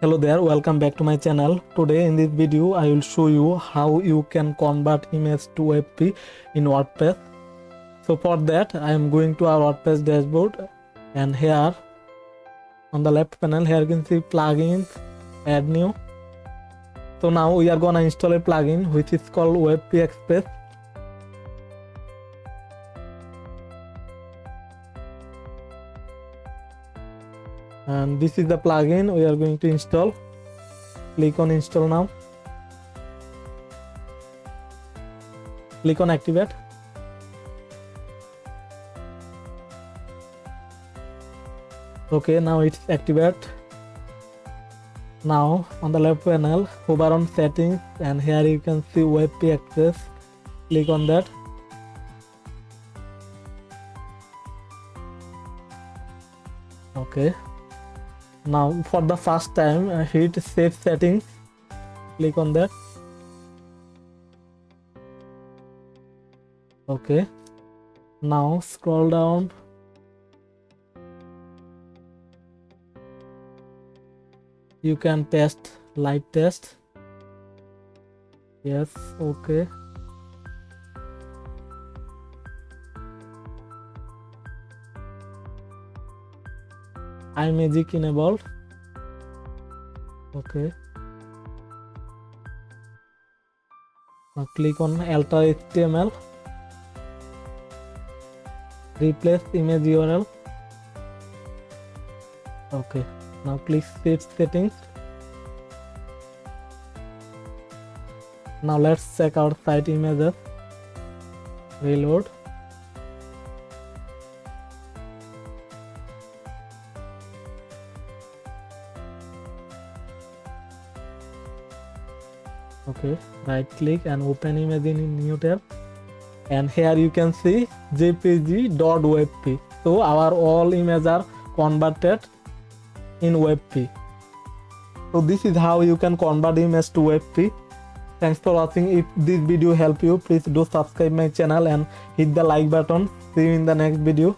Hello there, welcome back to my channel. Today in this video I will show you how you can convert image to WebP in WordPress. So for that I am going to our WordPress dashboard, and here on the left panel here you can see plugins, add new. So now we are gonna install a plugin which is called WebP Express. And this is the plugin we are going to install. Click on install now. Click on activate. Okay, now it's activate. Now on the left panel hover on settings, and here you can see WebP Access. Click on that. Okay, now for the first time hit save settings. Click on that. Okay, now scroll down. You can test live test. Yes, okay. iMagick enabled. Okay. Now click on alter HTML. Replace image URL. Okay. Now click save settings. Now let's check out site images. Reload. Okay, right click and open image in new tab, and here you can see jpg.webp. So our all images are converted in WebP. So this is how you can convert image to WebP. Thanks for watching. If this video helped you, please do subscribe my channel and hit the like button. See you in the next video.